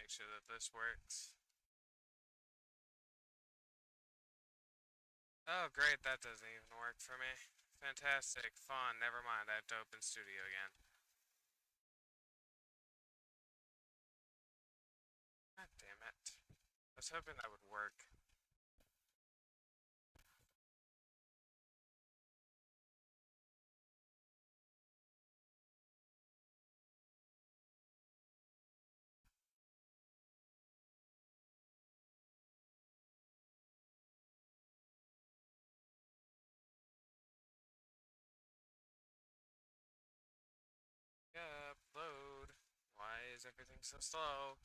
make sure that this works. Oh, great, that doesn't even work for me. Fantastic, fun, never mind, I have to open Studio again. God damn it. I was hoping that would work. Yep, load. Why is everything so slow?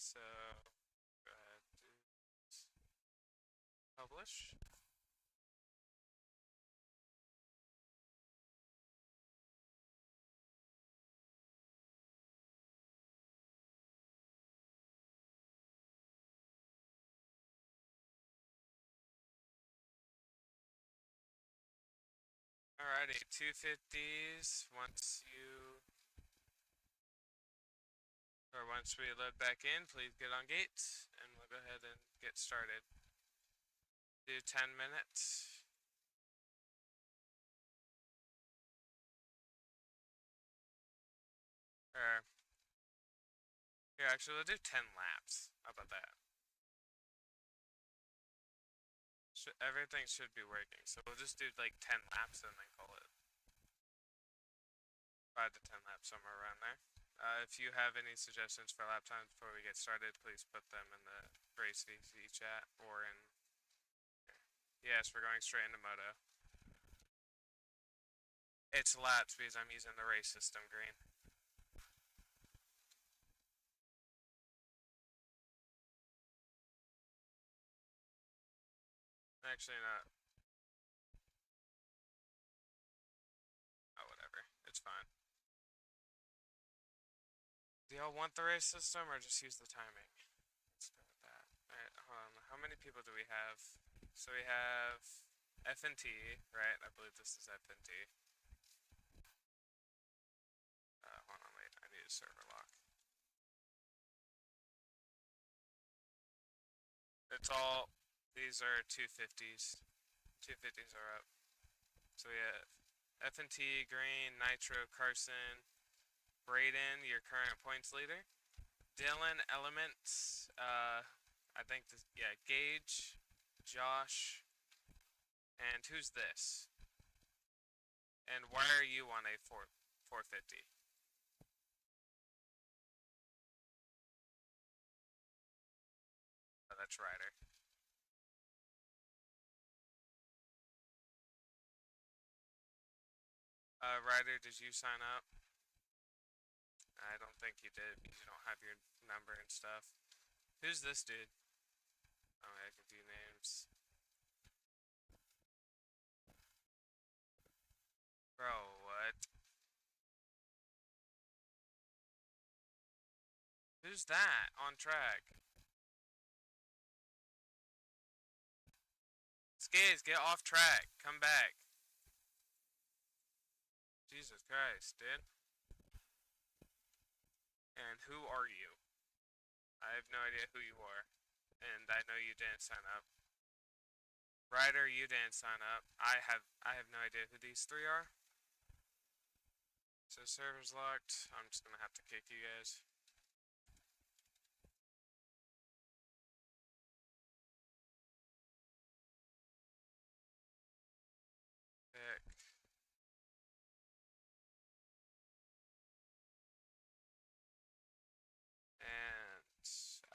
So go ahead, do publish. Alrighty, 250s. Once we load back in, please get on gate, and we'll go ahead and get started. Do 10 minutes. Or, here, actually, we'll do 10 laps. How about that? Everything should be working, so we'll just do like 10 laps and then call it. 5 to 10 laps, somewhere around there. If you have any suggestions for lap times before we get started, please put them in the Race VC chat or in. Yes, we're going straight into Moto. It's laps because I'm using the race system green. Actually, not. Oh, whatever. It's fine. Do y'all want the race system or just use the timing? Let's go with that. Alright, hold on. How many people do we have? So we have FNT, right? I believe this is FNT. Hold on, wait. I need a server lock. It's all. These are 250s. 250s are up. So we have FNT, Green, Nitro, Carson, Braden, your current points leader. Dylan, Elements, I think this, yeah, Gage, Josh, and who's this? And why are you on a 450? Oh, that's Ryder. Ryder, did you sign up? I don't think you did because you don't have your number and stuff. Who's this dude? Oh, I can view names. Bro, what? Who's that on track? Skates, get off track. Come back. Jesus Christ, dude. And who are you? I have no idea who you are. And I know you didn't sign up. Ryder, you didn't sign up. I have no idea who these three are. So server's locked. I'm just gonna have to kick you guys.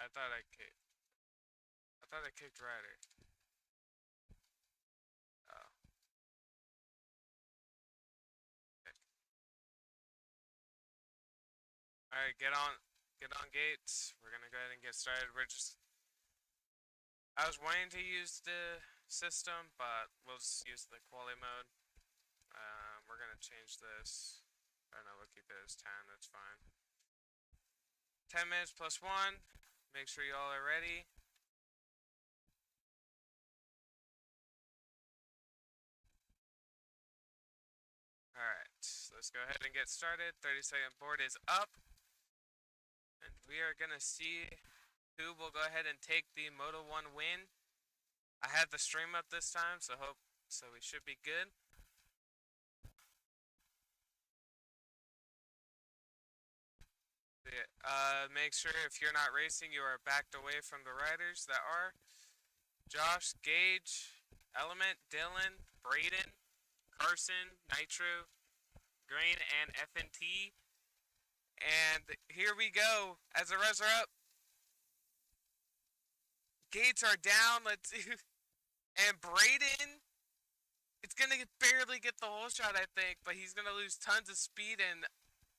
I thought I kicked. I thought I kicked Ryder. Oh. Alright, get on gates. We're gonna go ahead and get started. I was wanting to use the system, but we'll just use the quality mode. We're gonna change this. I don't know, we'll keep it as 10, that's fine. 10 minutes plus 1. Make sure you all are ready. Alright, let's go ahead and get started. 30-second board is up. And we are gonna see who will go ahead and take the Moto 1 win. I had the stream up this time, so we should be good. Make sure if you're not racing, you are backed away from the riders that are. Josh, Gage, Element, Dylan, Braden, Carson, Nitro, Green, and FNT. And here we go. As the revs are up, gates are down. Let's see. And Braden, it's gonna barely get the whole shot, I think, but he's gonna lose tons of speed, and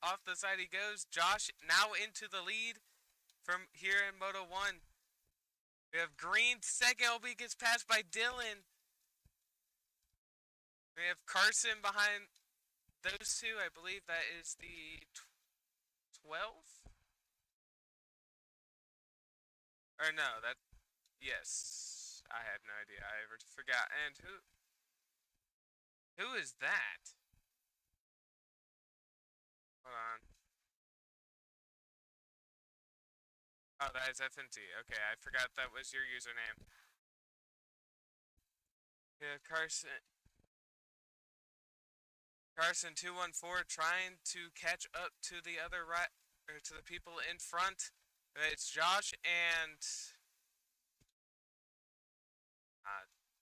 off the side he goes. Josh now into the lead from here in Moto 1. We have Green second. Hope he gets passed by Dylan. We have Carson behind those two. I believe that is the 12th? Or no, that... Yes. I had no idea. I ever forgot. And who is that? Hold on. Oh, that is FNT. Okay, I forgot that was your username. Yeah, Carson 214 trying to catch up to the other or to the people in front. It's Josh and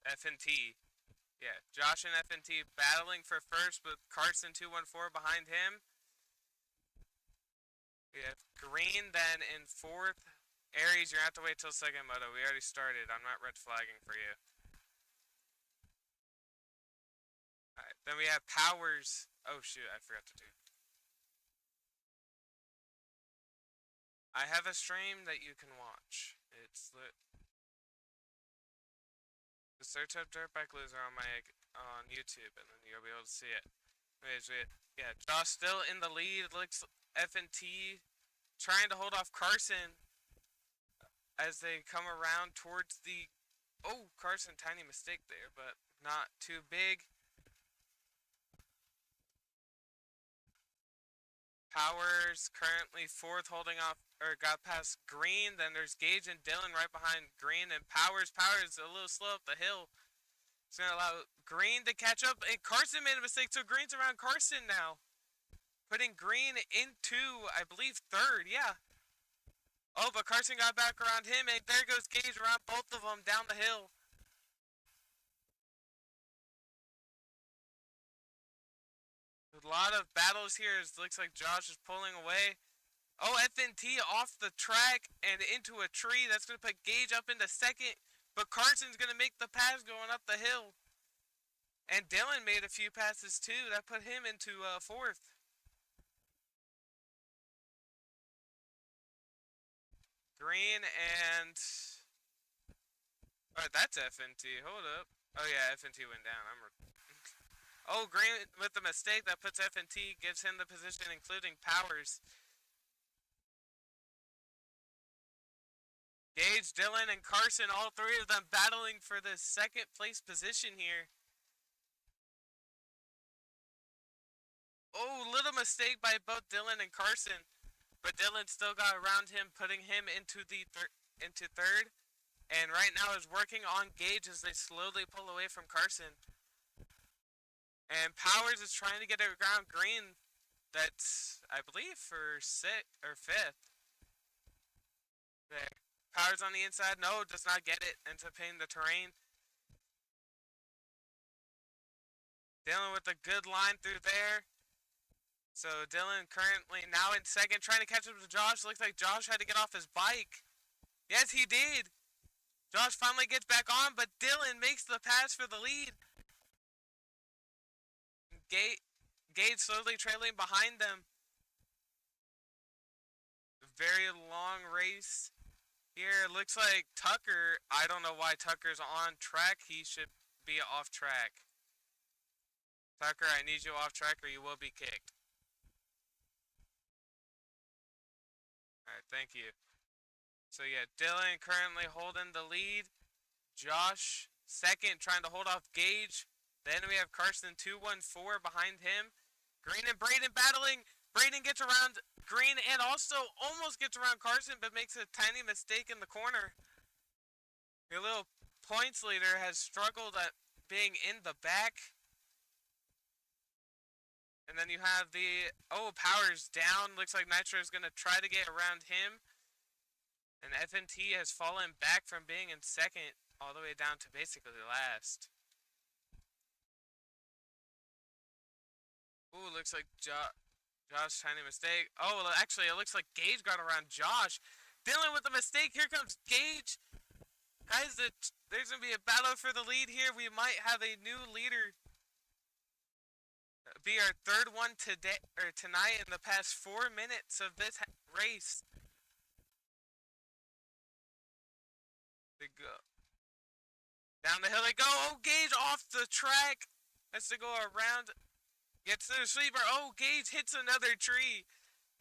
FNT. Yeah, Josh and FNT battling for first with Carson 214 behind him. We have Green then in fourth. Aries, you're gonna have to wait till second moto. We already started. I'm not red flagging for you. Alright, then we have Powers. Oh shoot, I forgot to do. I have a stream that you can watch. It's lit. Just search up Dirtbike Loser on YouTube, and then you'll be able to see it. Anyways, yeah, Josh still in the lead. Looks FNT trying to hold off Carson as they come around towards the... Oh, Carson, tiny mistake there, but not too big. Powers currently fourth, holding off, or got past Green. Then there's Gage and Dylan right behind Green and Powers. Powers a little slow up the hill. It's going to allow Green to catch up. And Carson made a mistake, so Green's around Carson now. Putting Green into, I believe, third. Yeah. Oh, but Carson got back around him, and there goes Gage around both of them down the hill. A lot of battles here. It looks like Josh is pulling away. Oh, FNT off the track and into a tree. That's going to put Gage up into second. But Carson's going to make the pass going up the hill. And Dylan made a few passes too. That put him into fourth. Green and... Oh, that's FNT. Hold up. Oh yeah, FNT went down. Oh, Green with the mistake that puts FNT, gives him the position, including Powers. Gage, Dylan, and Carson, all three of them battling for the second place position here. Oh, little mistake by both Dylan and Carson. But Dylan still got around him, putting him into third. And right now is working on Gage as they slowly pull away from Carson. And Powers is trying to get around Green. That's, I believe, for fifth. There. Powers on the inside. No, does not get it. Ends up hitting the terrain. Dylan with a good line through there. So Dylan currently now in second, trying to catch up to Josh. Looks like Josh had to get off his bike. Yes, he did. Josh finally gets back on, but Dylan makes the pass for the lead. Gage slowly trailing behind them. Very long race here. Looks like Tucker, I don't know why Tucker's on track. He should be off track. Tucker, I need you off track or you will be kicked. Alright, thank you. So yeah, Dylan currently holding the lead. Josh second, trying to hold off Gage. Then we have Carson 214 behind him. Green and Braden battling. Braden gets around Green and also almost gets around Carson, but makes a tiny mistake in the corner. Your little points leader has struggled at being in the back. And then you have the, Power's down. Looks like Nitro is going to try to get around him. And FNT has fallen back from being in second all the way down to basically last. Ooh, looks like Josh, tiny mistake. Oh, well, actually, it looks like Gage got around Josh. Dylan with a mistake. Here comes Gage. Guys, there's going to be a battle for the lead here. We might have a new leader. Be our third one today or tonight in the past 4 minutes of this race. They go down the hill. They go. Oh, Gage off the track. Has to go around. Gets to the sweeper. Oh, Gage hits another tree.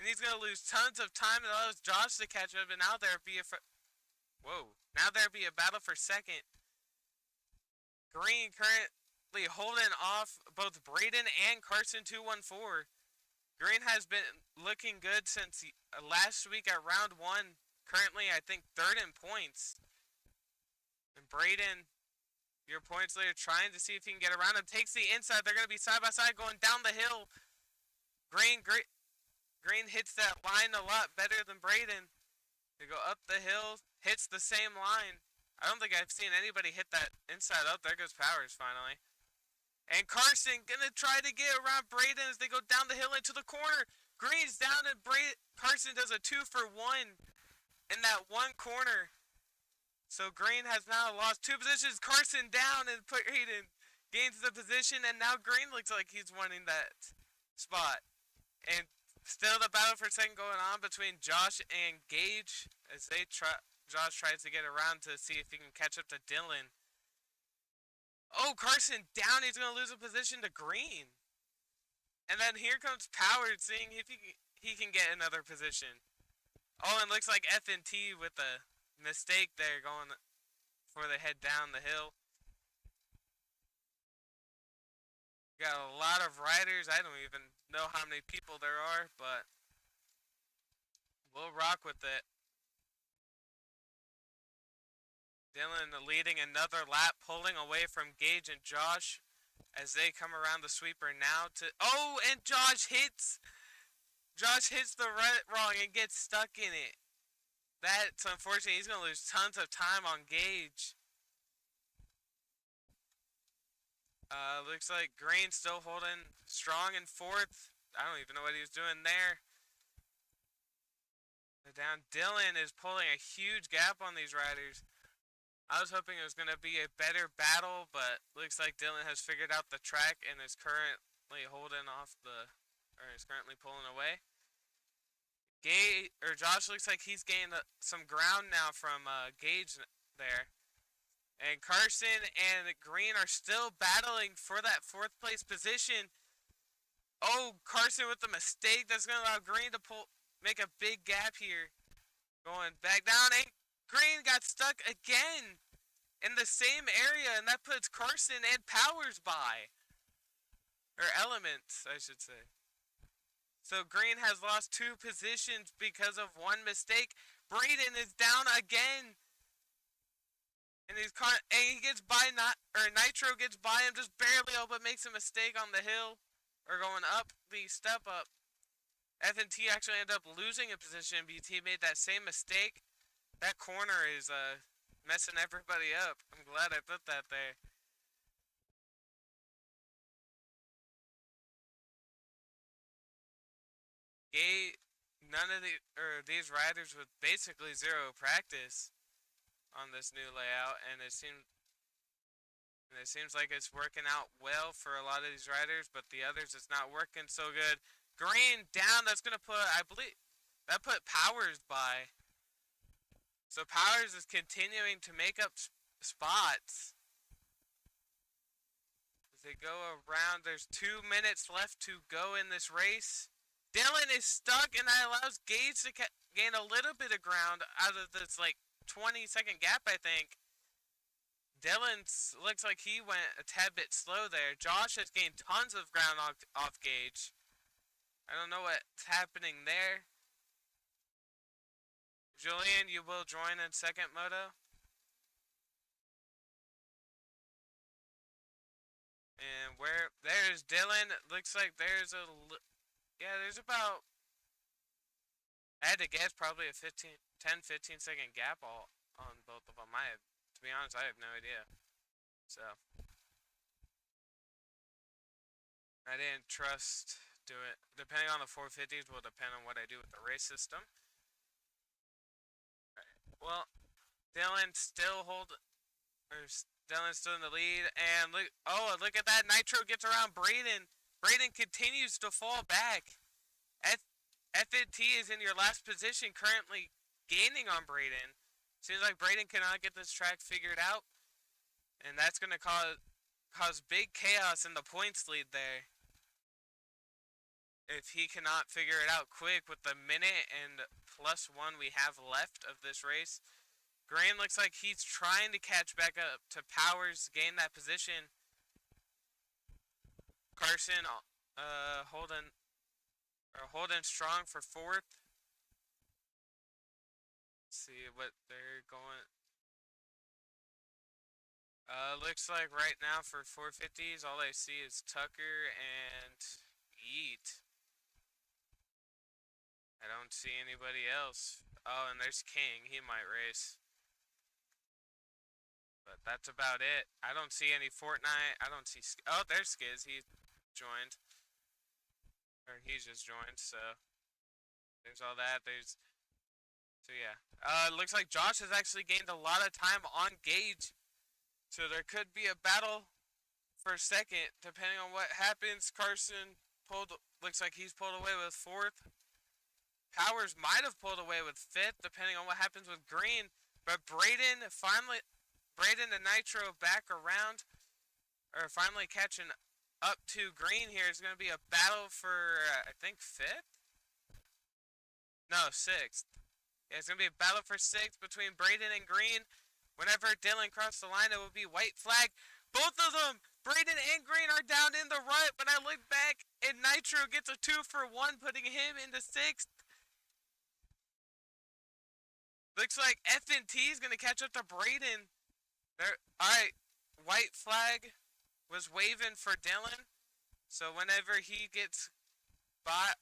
And he's going to lose tons of time. It allows Josh to catch up. And now there be Now there be a battle for second. Green currently holding off both Braden and Carson 214. Green has been looking good since last week at round 1. Currently, I think, third in points. And Braden, your points leader, trying to see if he can get around him. Takes the inside. They're going to be side by side going down the hill. Green hits that line a lot better than Braden. They go up the hill. Hits the same line. I don't think I've seen anybody hit that inside up. There goes Powers finally. And Carson going to try to get around Braden as they go down the hill into the corner. Green's down and Carson does a 2-for-1 in that one corner. So Green has now lost 2 positions. Carson down and Braden gains the position. And now Green looks like he's winning that spot. And still the battle for second going on between Josh and Gage as Josh tries to get around to see if he can catch up to Dylan. Oh, Carson down. He's going to lose a position to Green. And then here comes Power seeing if he can get another position. Oh, and looks like FNT with a mistake there going for the head down the hill. Got a lot of riders. I don't even know how many people there are, but we'll rock with it. Dylan leading another lap, pulling away from Gage and Josh as they come around the sweeper now to... Oh, and Josh hits the wrong and gets stuck in it. That's unfortunate. He's going to lose tons of time on Gage. Looks like Green still holding strong in fourth. I don't even know what he was doing there. Down. Dylan is pulling a huge gap on these riders. I was hoping it was going to be a better battle, but looks like Dylan has figured out the track and is currently holding off is currently pulling away. Josh looks like he's gained some ground now from Gage there. And Carson and Green are still battling for that 4th place position. Oh, Carson with the mistake. That's going to allow Green to make a big gap here. Going back down. And Green got stuck again in the same area. And that puts Carson and Powers by. Or Elements, I should say. So Green has lost 2 positions because of one mistake. Braden is down again. And he gets by, Nitro gets by him just barely, but makes a mistake on the hill. Or going up the step up. FNT actually ended up losing a position because he made that same mistake. That corner is messing everybody up. I'm glad I put that there. none of these riders with basically zero practice on this new layout, and it seems like it's working out well for a lot of these riders, but the others it's not working so good. Green down. That's gonna put, I believe, that put Powers by. So Powers is continuing to make up spots as they go around. There's 2 minutes left to go in this race. Dylan is stuck, and that allows Gage to gain a little bit of ground out of this like 20-second gap, I think. Dylan looks like he went a tad bit slow there. Josh has gained tons of ground off Gage. I don't know what's happening there. Julian, you will join in second moto. And there's Dylan. Looks like there's there's about, I had to guess, probably a 10-15 second gap on both of them. To be honest, I have no idea. So I didn't trust do it. Depending on the 450s will depend on what I do with the race system. Well, Dylan's still in the lead, and look at that! Nitro gets around Braden. Braden continues to fall back. FNT is in your last position, currently gaining on Braden. Seems like Braden cannot get this track figured out, and that's going to cause big chaos in the points lead there. If he cannot figure it out quick with the minute and +1 we have left of this race. Green looks like he's trying to catch back up to Powers, gain that position. Carson holding strong for fourth. Let's see what they're going. Looks like right now for 450s, all I see is Tucker and Yeet. I don't see anybody else. Oh, and there's King. He might race. But that's about it. I don't see any Fortnite. I don't see... Oh, there's Skiz. He joined. Or he's just joined, so... There's all that. So, yeah. Looks like Josh has actually gained a lot of time on Gage. So there could be a battle for second, depending on what happens. Carson looks like he's pulled away with fourth. Powers might have pulled away with fifth, depending on what happens with Green. But Braden and Nitro back around, or finally catching up to Green here. Is going to be a battle for, I think, fifth? No, sixth. Yeah, it's going to be a battle for sixth between Braden and Green. Whenever Dylan crosses the line, it will be white flag. Both of them, Braden and Green, are down in the rut, but I look back and Nitro gets a 2-for-1, putting him into sixth. Looks like FNT is going to catch up to Braden. Alright, white flag was waving for Dylan. So whenever he gets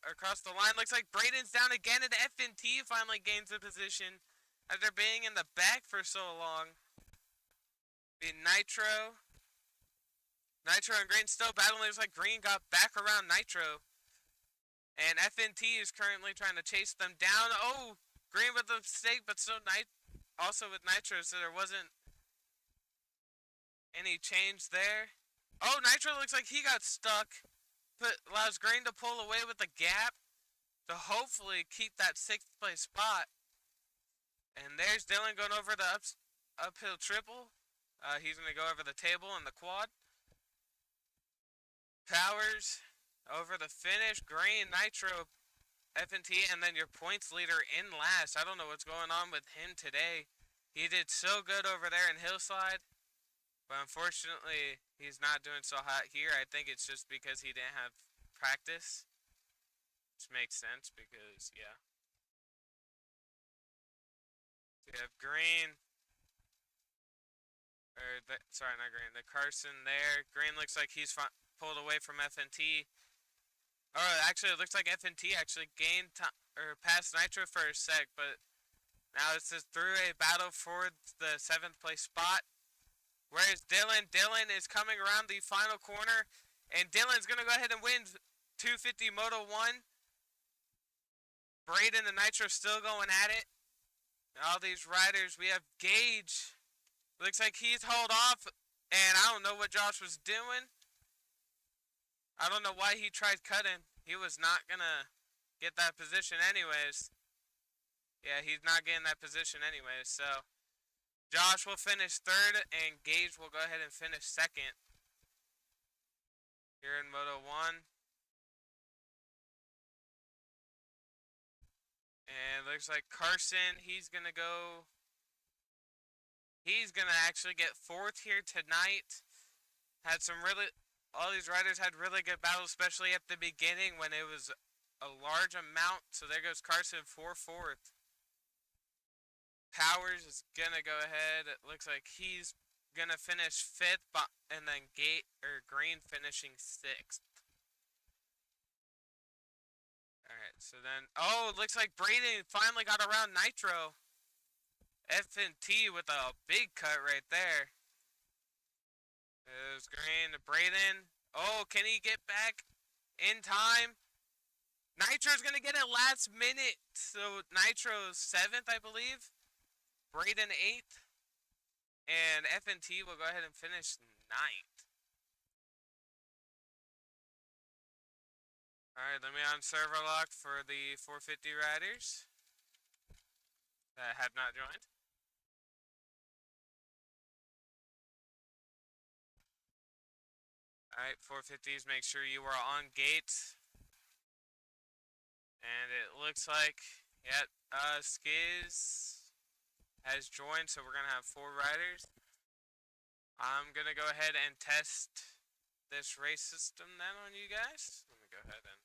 across the line, looks like Braden's down again, and FNT finally gains the position after being in the back for so long. Nitro and Green still battling. Looks like Green got back around Nitro. And FNT is currently trying to chase them down. Oh, Green with a mistake, but still also with Nitro, so there wasn't any change there. Oh, Nitro looks like he got stuck. Allows Green to pull away with the gap to hopefully keep that 6th place spot. And there's Dylan going over the uphill triple. He's going to go over the table and the quad. Powers over the finish. Green, Nitro, FNT, and then your points leader in last. I don't know what's going on with him today. He did so good over there in Hillside, but unfortunately, he's not doing so hot here. I think it's just because he didn't have practice, which makes sense because, yeah. So you have Green, sorry, not Green, the Carson there. Green looks like he's pulled away from FNT. Oh, actually, it looks like FNT actually gained passed Nitro for a sec, but now this is through a battle for the 7th place spot. Where's Dylan? Dylan is coming around the final corner, and Dylan's going to go ahead and win 250 Moto 1. Braden and Nitro still going at it. All these riders. We have Gage. Looks like he's hauled off. And I don't know what Josh was doing. I don't know why he tried cutting. He was not going to get that position anyways. Yeah, he's not getting that position anyways. So Josh will finish third. And Gage will go ahead and finish second. Here in Moto 1. And looks like Carson, he's going to actually get fourth here tonight. Had some all these riders had really good battles, especially at the beginning when it was a large amount. So there goes Carson for fourth. Powers is going to go ahead. It looks like he's going to finish fifth, and then Green finishing sixth. Alright, so then, it looks like Braden finally got around Nitro. F&T with a big cut right there. There's Green to Braden. Oh, can he get back in time? Nitro's going to get it last minute. So Nitro's 7th, I believe. Braden 8th. And F&T will go ahead and finish 9th. Alright, let me on server lock for the 450 riders that have not joined. Alright, 450s, make sure you are on gate. And it looks like, yeah, Skiz has joined, so we're going to have 4 riders. I'm going to go ahead and test this race system then on you guys. Let me go ahead and...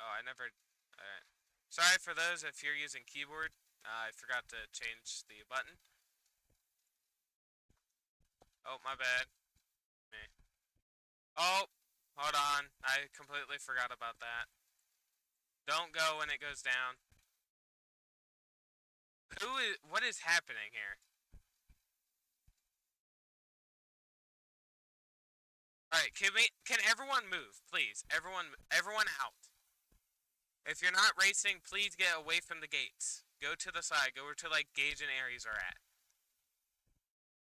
Oh, I never... Alright. Sorry for those if you're using keyboard. I forgot to change the button. Oh, my bad. Me. Oh, hold on. I completely forgot about that. Don't go when it goes down. What is happening here? Alright, can everyone move, please? Everyone out. If you're not racing, please get away from the gates. Go to the side. Go where to like Gage and Aries are at.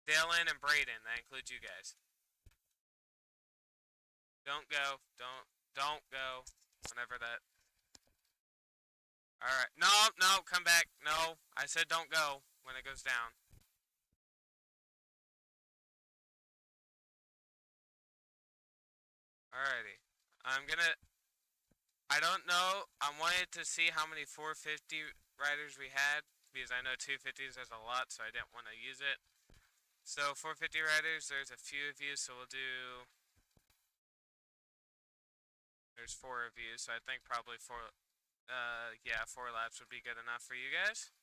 Dylan and Braden, that includes you guys. Don't go. Don't go. Whenever that... Alright. No, come back. No, I said don't go when it goes down. Alrighty. I don't know. I wanted to see how many 450 riders we had, because I know 250s there's a lot, so I didn't want to use it. So 450 riders, there's a few of you, so we'll do... There's 4 of you, so I think probably 4 laps would be good enough for you guys.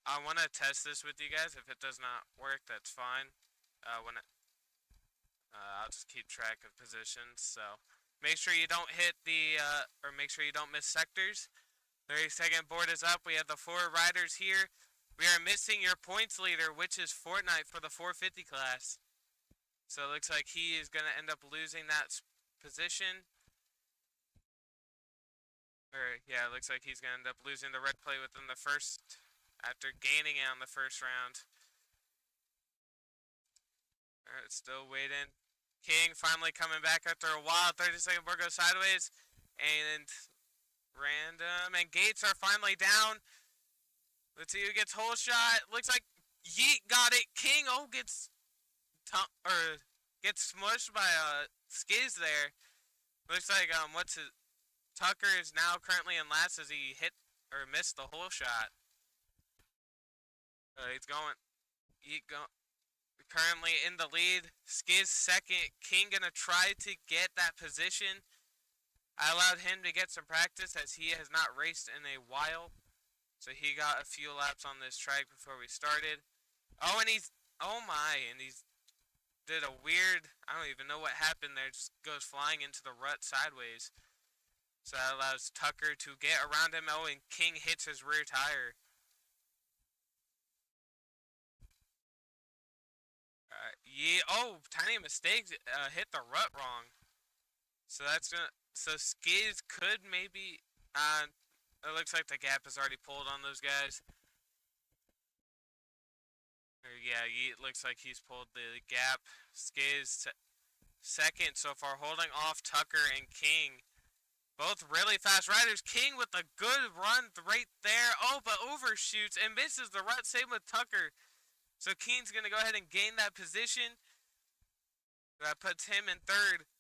I want to test this with you guys. If it does not work, that's fine. I'll just keep track of positions. So make sure you don't hit make sure you don't miss sectors. 32nd board is up. We have the 4 riders here. We are missing your points leader, which is Fortnite for the 450 class. So it looks like he is going to end up losing that position. It looks like he's going to end up losing the red plate within the first, after gaining it on the first round. Alright, still waiting. King finally coming back after a while. 32nd board goes sideways. And random. And gates are finally down. Let's see who gets whole shot. Looks like Yeet got it. King gets smushed by Skiz there. Looks like Tucker is now currently in last as he hit or missed the whole shot. Currently in the lead. Skiz second. King gonna try to get that position. I allowed him to get some practice as he has not raced in a while. So he got a few laps on this track before we started. And he's did a weird, I don't even know what happened there, just goes flying into the rut sideways. So that allows Tucker to get around him. And King hits his rear tire. Tiny mistake, hit the rut wrong. So that's gonna, So Skiz could maybe. It looks like the gap is already pulled on those guys. Yeah, it looks like he's pulled the gap. Skiz second so far, holding off Tucker and King. Both really fast riders. King with a good run right there. Oh, but overshoots and misses the rut. Same with Tucker. So King's going to go ahead and gain that position. That puts him in third.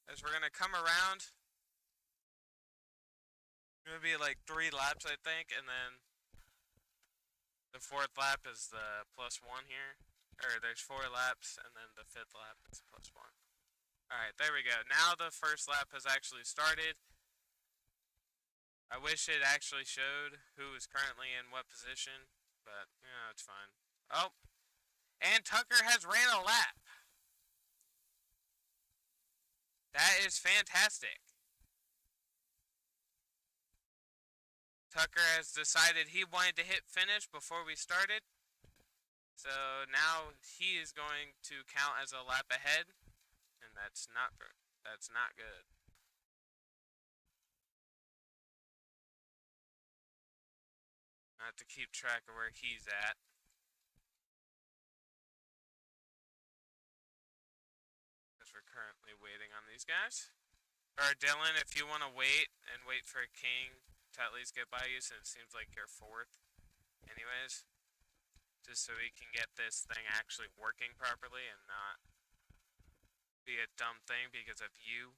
As we're going to come around. Going to be like 3 laps, I think. And then the 4th lap is the +1 here. Or there's 4 laps. And then the 5th lap is +1. Alright, there we go. Now the first lap has actually started. I wish it actually showed who is currently in what position, but, it's fine. Oh, and Tucker has ran a lap. That is fantastic. Tucker has decided he wanted to hit finish before we started. So now he is going to count as a lap ahead, and that's not good. I have to keep track of where he's at. Because we're currently waiting on these guys. Or Dylan, if you want to wait for King to at least get by you, since it seems like you're 4th. Anyways. Just so we can get this thing actually working properly and not be a dumb thing because of you.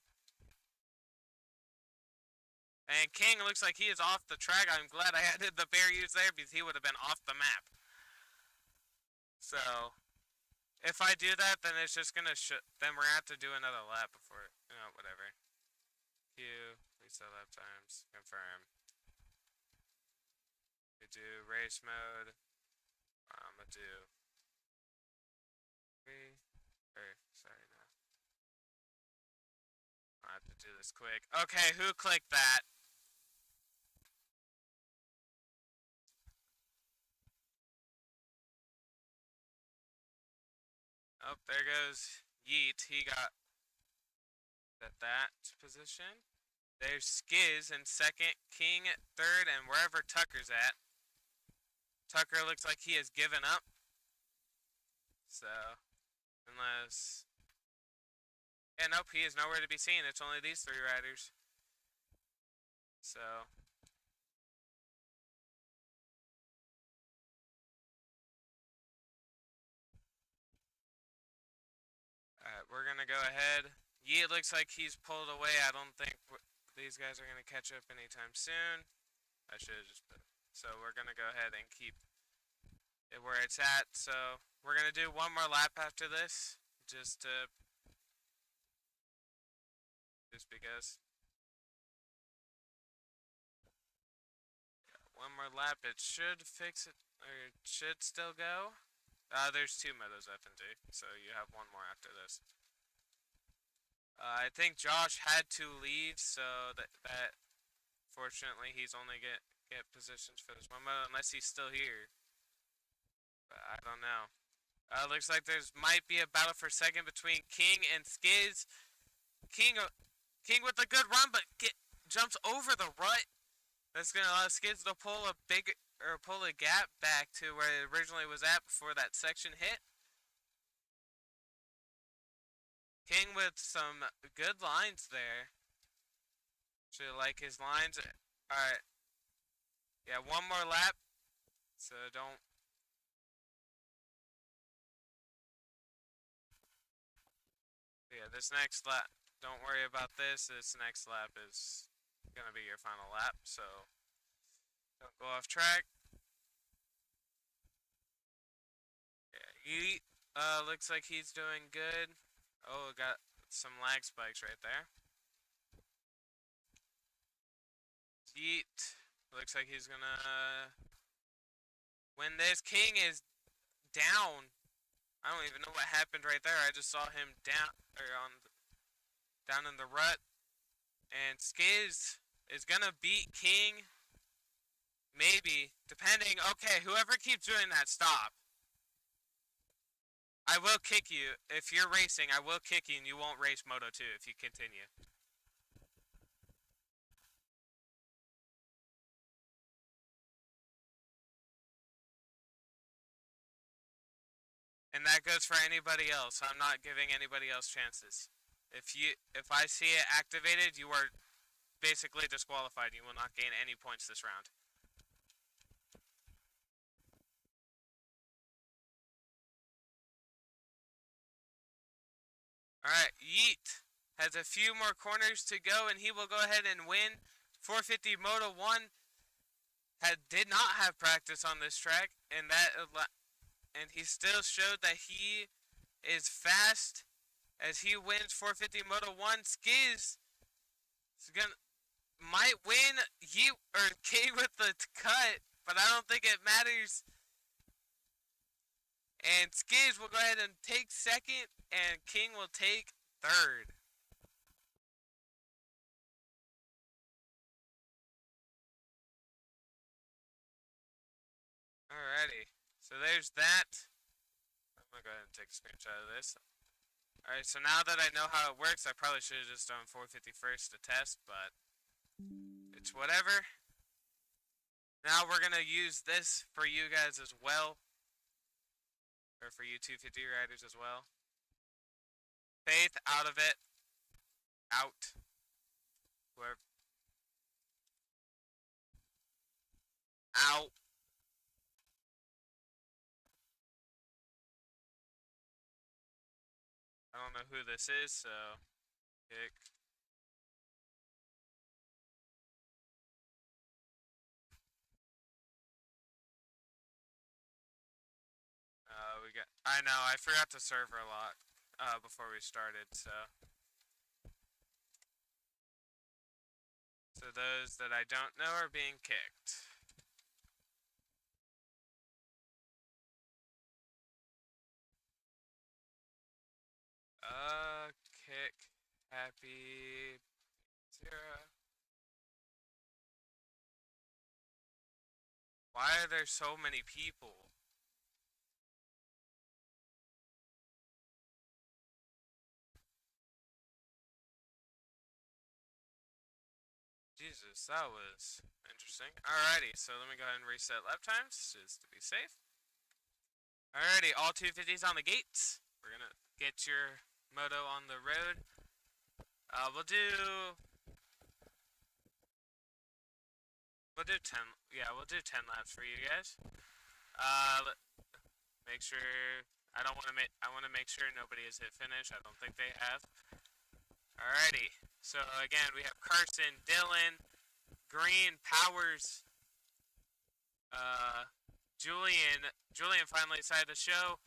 And King looks like he is off the track. I'm glad I added the barriers there because he would have been off the map. So, if I do that, then it's just gonna then we're gonna have to do another lap before, whatever. Q, reset lap times, confirm. We do race mode. I'm gonna do sorry, no. I have to do this quick. Okay, who clicked that? Oh, there goes Yeet. He got that position. There's Skiz in 2nd, King 3rd, and wherever Tucker's at. Tucker looks like he has given up. So, unless... Yeah, nope, he is nowhere to be seen. It's only these 3 riders. So... Alright, we're gonna go ahead. Yeet looks like he's pulled away. I don't think these guys are gonna catch up anytime soon. I should have just put... So we're gonna go ahead and keep it where it's at. So we're gonna do one more lap after this, just because. Yeah, one more lap. It should fix it, or it should still go. There's 2 motos FNT, so you have one more after this. I think Josh had to leave, so that fortunately he's only get positions for this one moto unless he's still here. But I don't know. Looks like there's might be a battle for 2nd between King and Skiz. King with a good run, but jumps over the rut. That's gonna allow Skiz to pull a gap back to where it originally was at before that section hit. King with some good lines there. Should like his lines. Alright. Yeah, one more lap. So don't... Yeah, this next lap, don't worry about this. This next lap is gonna be your final lap, so don't go off track. Yeah, Yeet looks like he's doing good. Oh, got some lag spikes right there. Yeet looks like he's gonna win this. King is down. I don't even know what happened right there. I just saw him down in the rut. And Skiz is gonna beat King. Maybe, depending. Okay, whoever keeps doing that, stop. I will kick you. If you're racing, I will kick you and you won't race Moto 2 if you continue. And that goes for anybody else. I'm not giving anybody else chances. If I see it activated, you are basically disqualified. You will not gain any points this round. Alright, Yeet has a few more corners to go, and he will go ahead and win. 450 Moto 1 did not have practice on this track, and he still showed that he is fast as he wins 450 Moto 1. Skiz might win Yeet or King with the cut, but I don't think it matters. And Skiz will go ahead and take second, and King will take third. Alrighty, so there's that. I'm gonna go ahead and take a screenshot of this. Alright, so now that I know how it works, I probably should have just done 450 first to test, but it's whatever. Now we're gonna use this for you guys as well. Or for you 250 riders as well. Faith, out of it. Out. Whoever. Out. I don't know who this is, so kick. I know, I forgot to server lock before we started, so. So those that I don't know are being kicked. Kick. Happy. 0. Why are there so many people? Jesus, that was interesting. Alrighty, so let me go ahead and reset lap times just to be safe. Alrighty, all 250s on the gates. We're gonna get your moto on the road. We'll do 10. Yeah, we'll do 10 laps for you guys. Make sure. I want to make sure nobody has hit finish. I don't think they have. Alrighty. So again, we have Carson, Dylan, Green, Powers, Julian finally decided to show,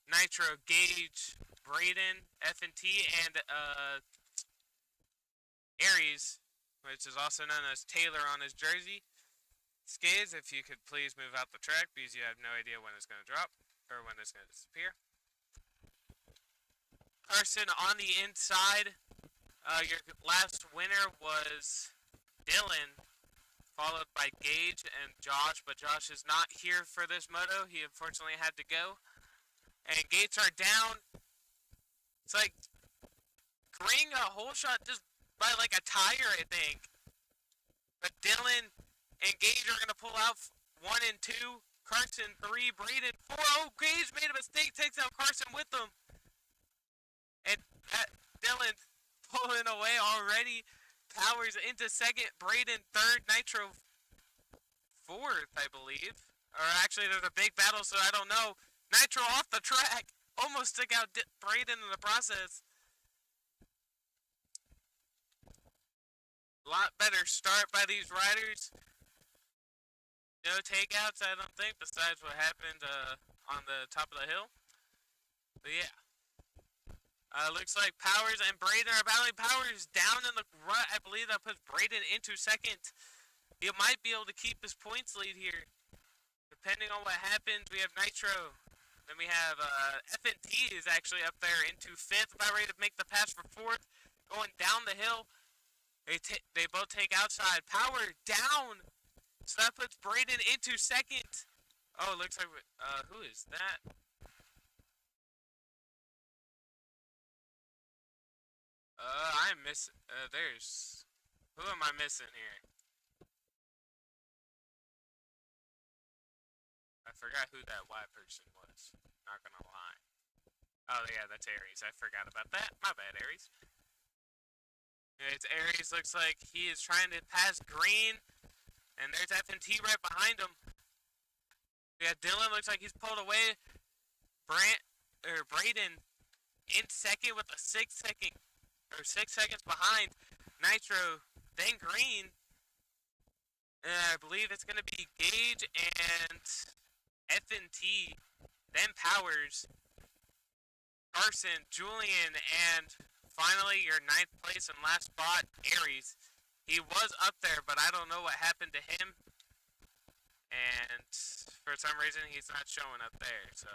Nitro, Gage, Braden, F&T, and Aries, which is also known as Taylor on his jersey. Skiz, if you could please move out the track because you have no idea when it's going to drop or when it's going to disappear. Carson on the inside. Your last winner was Dylan, followed by Gage and Josh, but Josh is not here for this moto. He unfortunately had to go. And gates are down. It's like Green got a whole shot just by like a tire, I think. But Dylan and Gage are going to pull out 1 and 2. Carson 3, Braden 4. Oh, Gage made a mistake, takes out Carson with him. And Dylan pulling away already. Powers into second, Braden third, Nitro fourth, I believe. Or actually, there's a big battle, so I don't know. Nitro off the track. Almost took out Braden in the process. A lot better start by these riders. No takeouts, I don't think, besides what happened on the top of the hill. But yeah. Looks like Powers and Braden are battling. Powers down in the rut. I believe that puts Braden into second. He might be able to keep his points lead here. Depending on what happens, we have Nitro. Then we have F&T is actually up there into fifth. About ready to make the pass for fourth. Going down the hill. They both take outside. Power down. So that puts Braden into second. Oh, it looks like... who is that? I'm missing. There's. Who am I missing here? I forgot who that Y person was. Not gonna lie. Oh yeah, that's Aries. I forgot about that. My bad, Aries. It's Aries. Looks like he is trying to pass Green, and there's FNT right behind him. Yeah, Dylan looks like he's pulled away. Braden in second with a 6 second or 6 seconds behind Nitro, then Green. And I believe it's gonna be Gage and FNT, then Powers, Carson, Julian, and finally your ninth place and last spot, Aries. He was up there, but I don't know what happened to him. And for some reason, he's not showing up there. So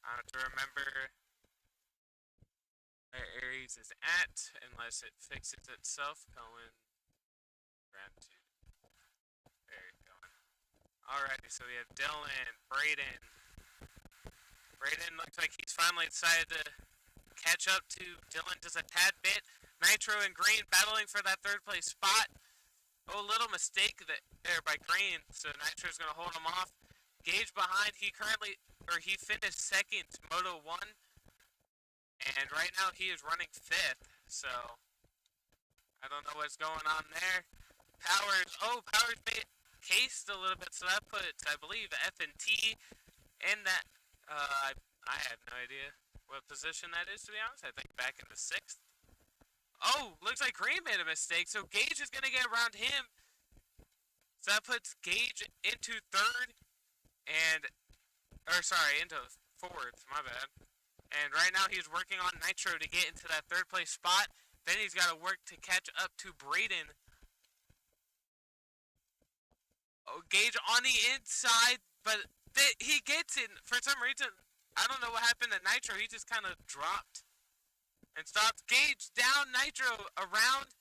I have to remember where Aries is at, unless it fixes itself. Going round two. There you go. Alrighty, so we have Dylan, Braden. Braden looks like he's finally decided to catch up to Dylan just a tad bit. Nitro and Green battling for that third place spot. Oh, little mistake there by Green, so Nitro's going to hold him off. Gage behind, he finished second, Moto 1, and right now he is running 5th, so I don't know what's going on there. Powers made cased a little bit, so that puts, I believe, FNT in that, I have no idea what position that is, to be honest. I think back in the 6th. Oh, looks like Green made a mistake, so Gage is going to get around him. So that puts Gage into 3rd, into 4th, my bad. And right now he's working on Nitro to get into that 3rd place spot. Then he's got to work to catch up to Braden. Oh, Gage on the inside, but he gets in. For some reason, I don't know what happened to Nitro. He just kind of dropped and stopped. Gage down, Nitro around.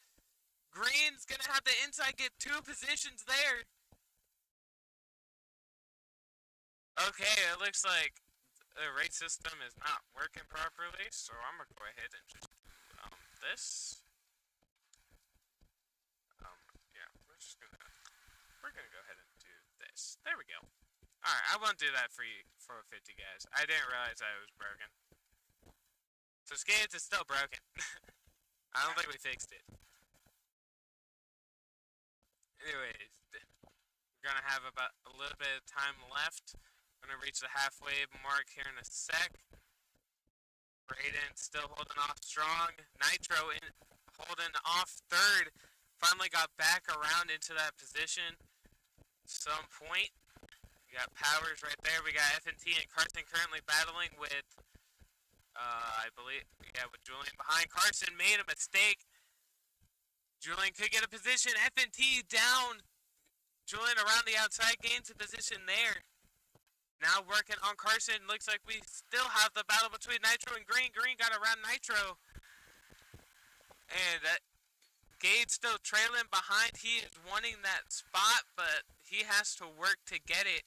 Green's going to have the inside get 2 positions there. Okay, it looks like the race system is not working properly, so I'm going to go ahead and just do this. Yeah, we're gonna go ahead and do this. There we go. Alright, I won't do that for you, for 50 guys. I didn't realize I was broken. So Skates is still broken. I don't think we fixed it. Anyways, we're gonna have about a little bit of time left. We're gonna reach the halfway mark here in a sec. Braden still holding off strong. Nitro holding off 3rd. Finally got back around into that position. Some point. We got Powers right there. We got FNT and Carson currently battling with, I believe, with Julian behind. Carson made a mistake. Julian could get a position. FNT down. Julian around the outside, gains a position there. Now working on Carson. Looks like we still have the battle between Nitro and Green. Green got around Nitro. And Gage still trailing behind. He is wanting that spot, but he has to work to get it.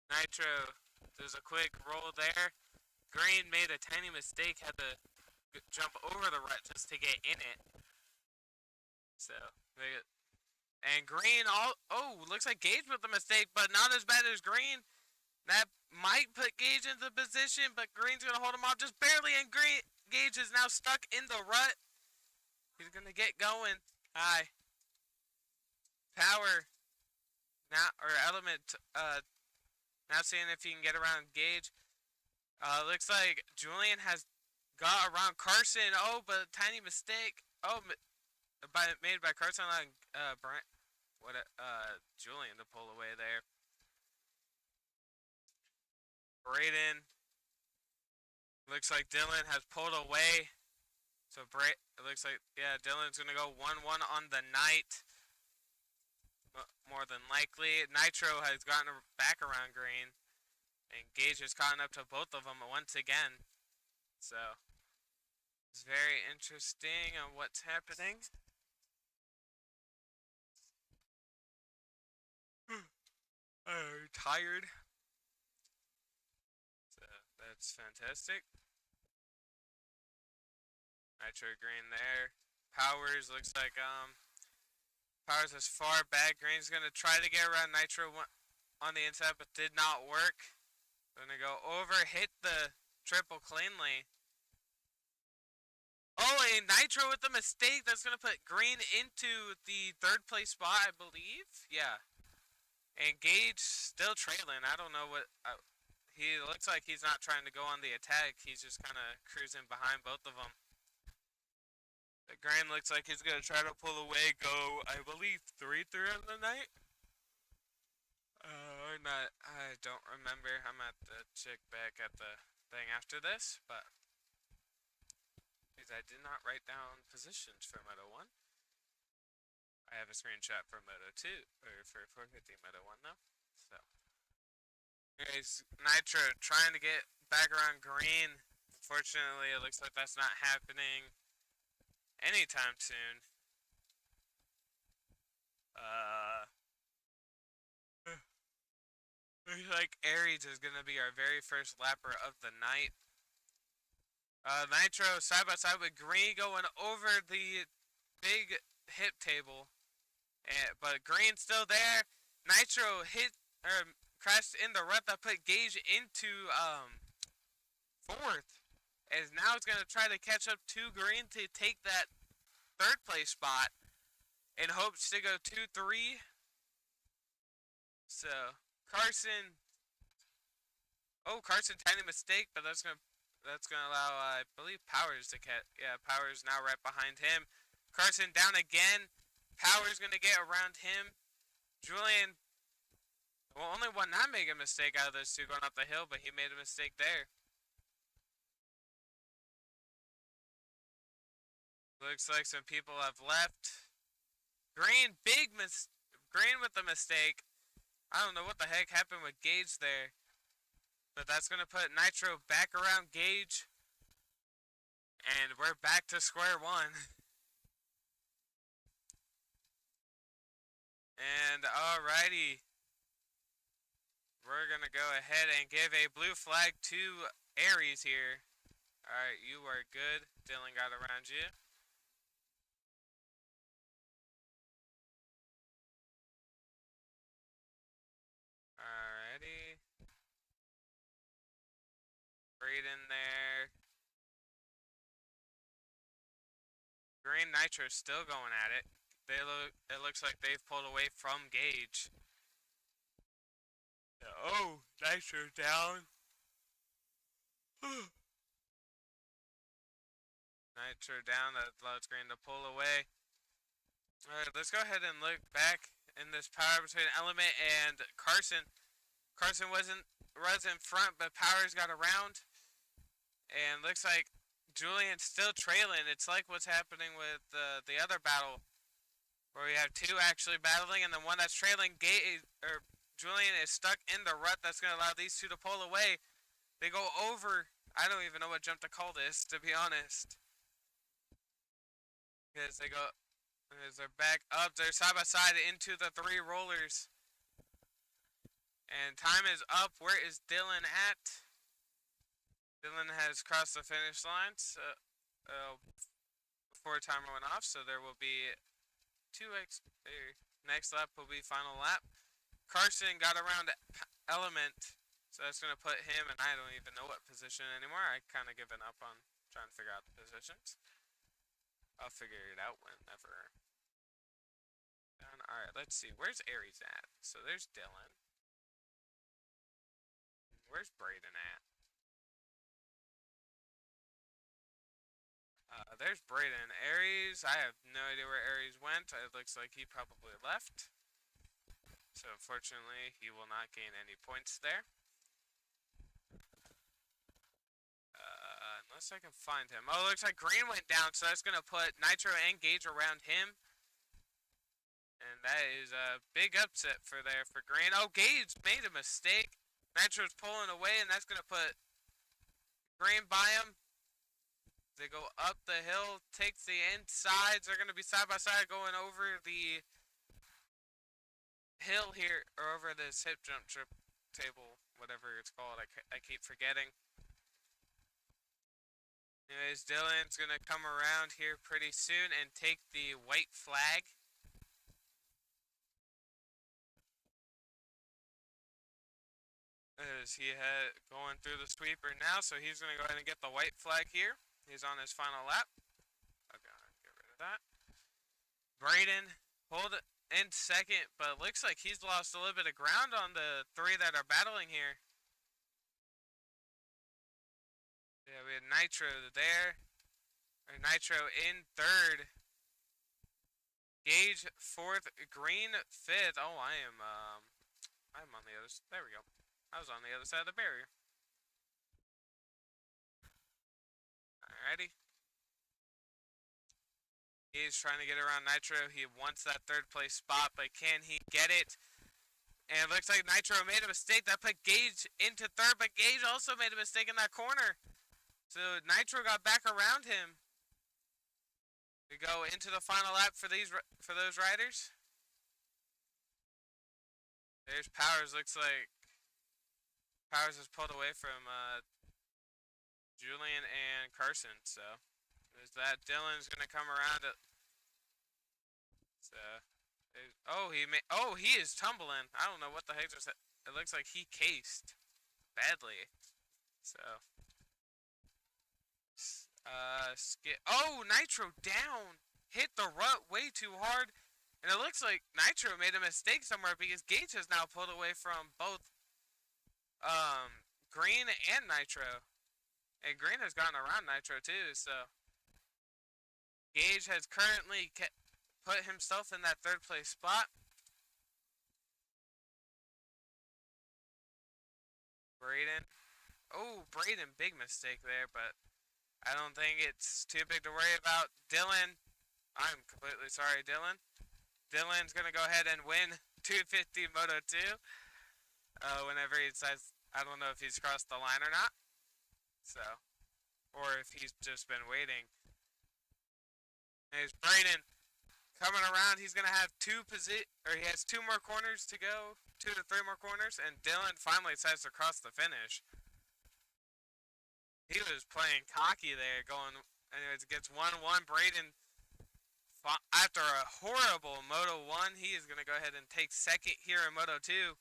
Nitro does a quick roll there. Green made a tiny mistake, had to jump over the rut just to get in it. So, and Green, looks like Gage with the mistake, but not as bad as Green. That might put Gage into position, but Green's going to hold him off just barely, and Gage is now stuck in the rut. He's going to get going. Hi. Power. Now, or Element, now seeing if he can get around Gage. Looks like Julian has got around Carson. Oh, but a tiny mistake. Oh, made by Carson on Julian to pull away there. Braden. Looks like Dylan has pulled away. So it looks like, Dylan's going to go 1-1 on the night. More than likely. Nitro has gotten back around Green. And Gage has gotten up to both of them once again. So, it's very interesting on what's happening. I'm tired. So, that's fantastic. Nitro Green there. Powers looks like Powers is far back. Green's gonna try to get around Nitro on the inside, but did not work. Gonna go over, hit the triple cleanly. Oh, a Nitro with a mistake. That's going to put Green into the third place spot, I believe. Yeah. And Gage still trailing. I don't know what... he looks like he's not trying to go on the attack. He's just kind of cruising behind both of them. But Green looks like he's going to try to pull away, go, I believe, 3-3 on the night. Or not. I don't remember. I'm at the check back at the thing after this, but... I did not write down positions for Moto 1. I have a screenshot for Moto 2, or for 450 Moto 1 though. So, anyways, Nitro trying to get back around Green. Unfortunately, it looks like that's not happening anytime soon. Looks like Aries is going to be our very first lapper of the night. Nitro side by side with Green going over the big hip table, but Green's still there. Nitro crashed in the rut that put Gage into fourth, as now it's gonna try to catch up to Green to take that third place spot, in hopes to go 2-3. So Carson, tiny mistake, but that's gonna allow, I believe, Powers to catch. Yeah, Powers now right behind him. Carson down again. Powers going to get around him. Julian, well, only one not making a mistake out of those two going up the hill, but he made a mistake there. Looks like some people have left. Green, Green with the mistake. I don't know what the heck happened with Gage there. But that's going to put Nitro back around Gage. And we're back to square one. And alrighty. We're going to go ahead and give a blue flag to Aries here. Alright, you are good. Dylan got around you. Alrighty. Braden there. Green Nitro's still going at it. It looks like they've pulled away from Gage. Oh, Nitro down. Nitro down. That allows Green to pull away. Alright, let's go ahead and look back in this power between Element and Carson. Carson was in front, but Powers got around. And looks like Julian's still trailing. It's like what's happening with the other battle, where we have two actually battling, and the one that's trailing, Julian is stuck in the rut. That's going to allow these two to pull away. They go over. I don't even know what jump to call this, to be honest. Because they're back up. They're side by side into the three rollers. And time is up. Where is Dylan at? Dylan has crossed the finish line, so before timer went off, so there will be next lap will be final lap. Carson got around Element, so that's going to put him, and I don't even know what position anymore. I kind of given up on trying to figure out the positions. I'll figure it out whenever. Alright, let's see. Where's Aries at? So there's Dylan. Where's Braden at? There's Braden. Aries, I have no idea where Aries went. It looks like he probably left. So unfortunately, he will not gain any points there. Unless I can find him. Oh, it looks like Green went down, so that's going to put Nitro and Gage around him. And that is a big upset for Green. Oh, Gage made a mistake. Nitro's pulling away, and that's going to put Green by him. They go up the hill, takes the insides. They're going to be side by side going over the hill here, or over this hip jump trip table, whatever it's called. I keep forgetting. Anyways, Dylan's going to come around here pretty soon and take the white flag. As he had going through the sweeper now, so he's gonna go ahead and get the white flag here. He's on his final lap. Okay, get rid of that. Braden hold it in second, but it looks like he's lost a little bit of ground on the three that are battling here. Yeah, we had Nitro there. Or Nitro in third. Gage fourth. Green fifth. Oh, I'm on the other. There we go. I was on the other side of the barrier. Alrighty. He's trying to get around Nitro. He wants that third place spot, but can he get it? And it looks like Nitro made a mistake. That put Gage into third, but Gage also made a mistake in that corner. So Nitro got back around him. We go into the final lap for those riders. There's Powers. Looks like Powers has pulled away from Julian and Carson. So there's that. Dylan's gonna come around it. So he is tumbling. I don't know what the heck just. It looks like he cased badly. So Nitro down. Hit the rut way too hard. And it looks like Nitro made a mistake somewhere because Gage has now pulled away from both Green and Nitro. And Green has gotten around Nitro too, so Gage has currently put himself in that third place spot. Braden. Oh, Braden, big mistake there, but I don't think it's too big to worry about. Dylan, I'm completely sorry, Dylan. Dylan's going to go ahead and win 250 Moto 2. Whenever he decides, I don't know if he's crossed the line or not. So, or if he's just been waiting. There's Braden coming around. He's going to have he has 2 more corners to go. 2 to 3 more corners. And Dylan finally decides to cross the finish. He was playing cocky there, going, anyways, gets 1-1. Braden, after a horrible Moto 1, he is going to go ahead and take second here in Moto 2.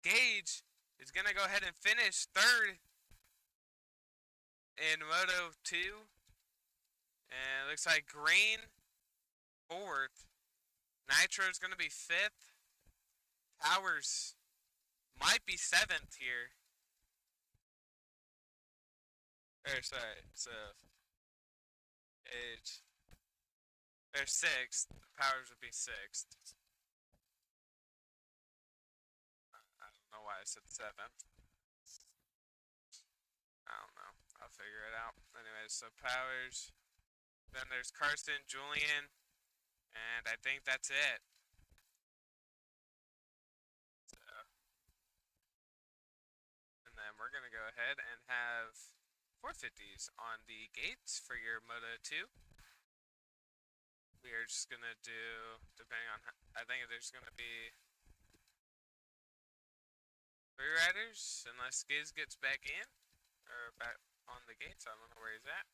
Gage is going to go ahead and finish third in Moto 2. And it looks like Green fourth. Nitro is going to be fifth. Powers might be seventh here. Sorry, so Gage. They're sixth. Powers would be sixth. I don't know why I said seventh. I don't know. I'll figure it out. Anyways, so Powers. Then there's Carson, Julian, and I think that's it. So, and then we're gonna go ahead and have 450s on the gates for your Moto 2. We are just gonna do, depending on, I think there's gonna be 3 riders, unless Giz gets back in, or back on the gates. I don't know where he's at.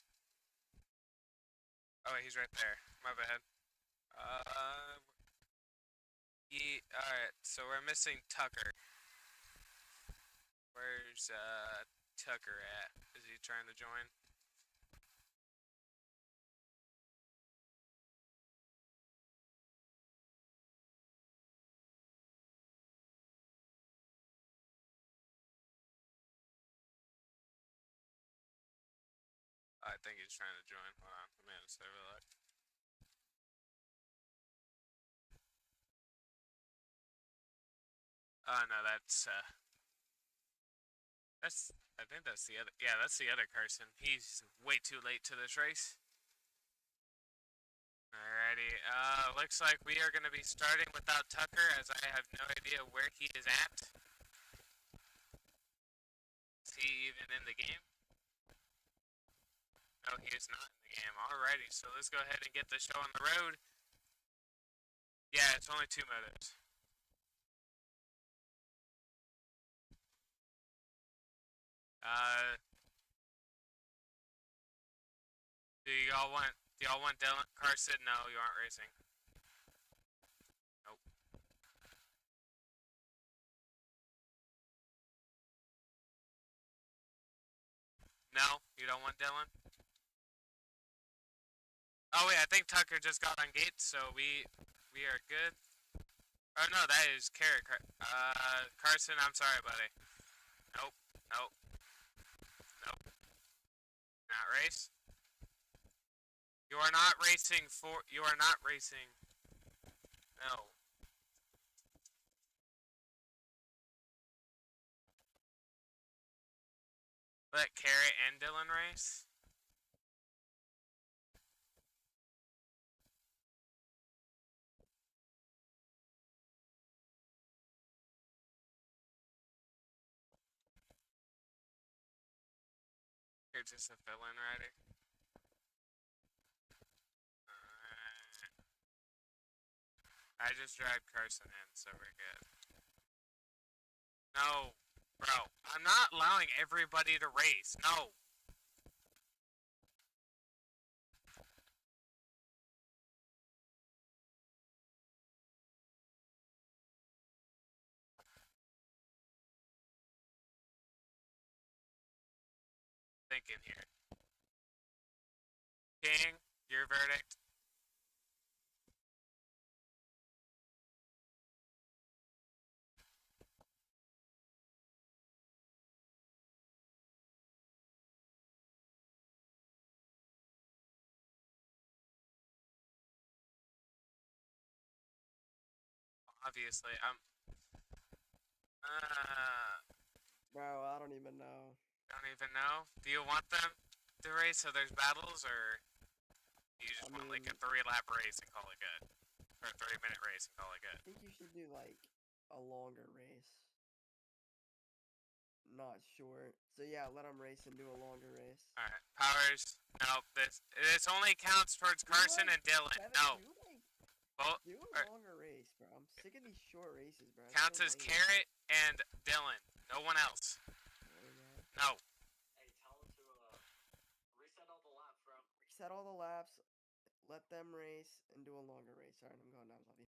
Oh, he's right there. My bad. Alright, so we're missing Tucker. Where's, Tucker at? Is he trying to join? I think he's trying to join. Hold on, let me have a server look. Oh no, I think that's the other, yeah, that's the other Carson. He's way too late to this race. Alrighty, looks like we are going to be starting without Tucker, as I have no idea where he is at. Is he even in the game? No, he is not in the game. Alrighty, so let's go ahead and get the show on the road. Yeah, it's only 2 motos. Do y'all want Dylan Carson? No, you aren't racing. Nope. No, you don't want Dylan? Oh wait, I think Tucker just got on gate, so we are good. Oh no, that is Carrot. Carson, I'm sorry, buddy. Nope, nope, nope. Not race. You are not racing for. You are not racing. No. Let Carrot and Dylan race. You're just a fill-in rider. I just dragged Carson in, so we're good. No, bro. I'm not allowing everybody to race. No. Thinking here. King, your verdict. Obviously, I'm. Bro, I don't even know. Don't even know. Do you want them to race so there's battles, or you just want like a 3-lap race and call it good, or a 3-minute race and call it good? I think you should do like a longer race. Not short. So yeah, let them race and do a longer race. All right, Powers. No, this only counts towards Carson and Dylan. No. Well, do a longer race, bro. I'm sick of these short races, bro. Counts as Carrot and Dylan. No one else. No. Hey, tell him to reset all the laps, bro. Reset all the laps. Let them race and do a longer race. Alright, I'm going now, Fluffy.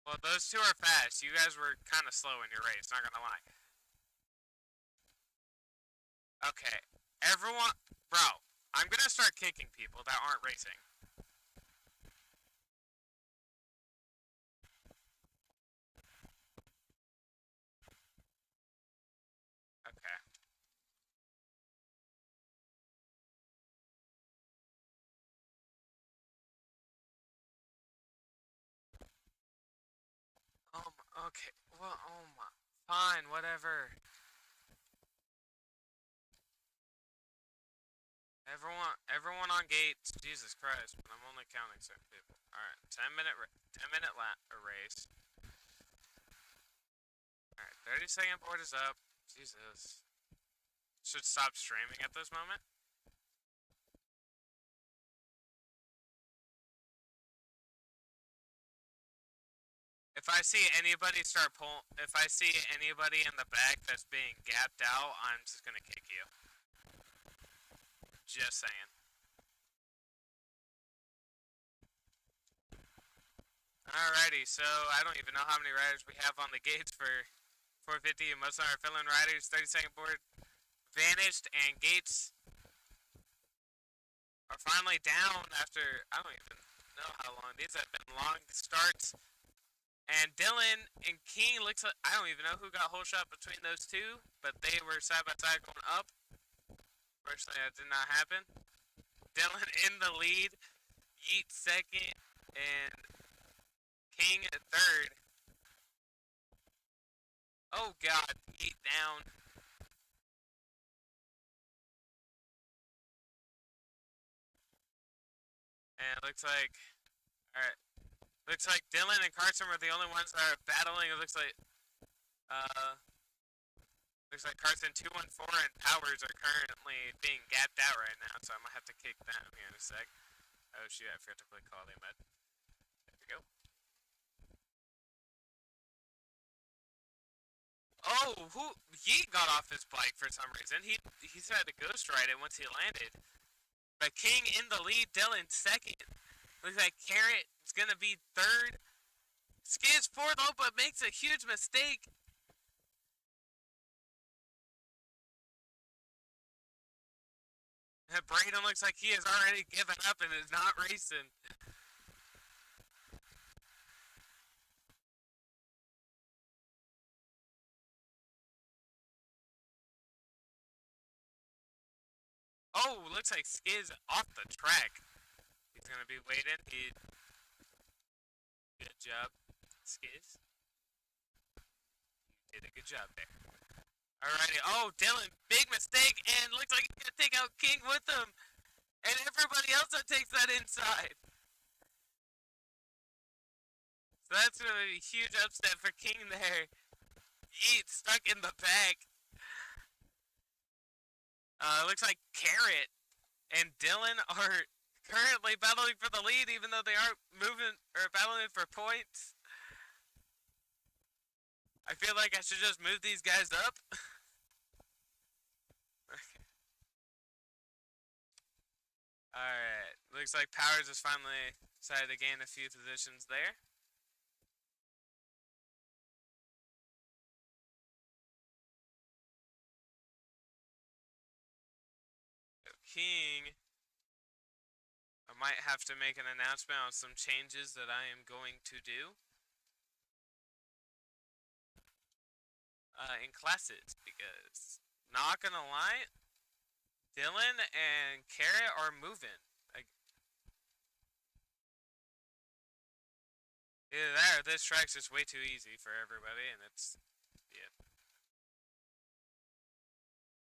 Well, those two are fast. You guys were kind of slow in your race, not gonna lie. Okay. Everyone. Bro, I'm gonna start kicking people that aren't racing. Okay. Okay. Well, oh my. Fine, whatever. Everyone on gates. Jesus Christ, but I'm only counting certain people. All right, 10-minute race. All right, 30-second board is up. Jesus. Should stop streaming at this moment. If I see anybody if I see anybody in the back that's being gapped out, I'm just gonna kick you. Just saying. Alrighty, so I don't even know how many riders we have on the gates for 450. Most of our fill-in riders, 30-second board vanished, and gates are finally down after I don't even know how long. These have been long starts. And Dylan and King looks like I don't even know who got whole shot between those two, but they were side by side going up. Fortunately, that did not happen. Dylan in the lead, Yeet second, and King at third. Oh God, Yeet down. And it looks like, all right. Looks like Dylan and Carson were the only ones that are battling. It looks like Carson 214 and Powers are currently being gapped out right now, so I might have to kick them here in a sec. Oh shoot, I forgot to click call the med. There we go. Oh, Yeet got off his bike for some reason. He tried to ghost ride it once he landed. But King in the lead, Dylan second. Looks like Carrot is gonna be third. Skids fourth, oh, but makes a huge mistake. Braden looks like he has already given up and is not racing. Oh, looks like Skiz off the track. He's gonna be waiting. Good job, Skiz. You did a good job there. Alrighty. Oh, Dylan, big mistake, and looks like he's gonna take out King with him, and everybody else that takes that inside. So that's gonna be a huge upset for King there. Yeet stuck in the back. Looks like Carrot and Dylan are currently battling for the lead, even though they aren't moving or battling for points. I feel like I should just move these guys up. Okay. Alright, looks like Powers has finally decided to gain a few positions there. King, I might have to make an announcement on some changes that I am going to do in classes, because not gonna lie, Dylan and Carrot are moving. Like, either that or this track's just way too easy for everybody, and it's, yeah.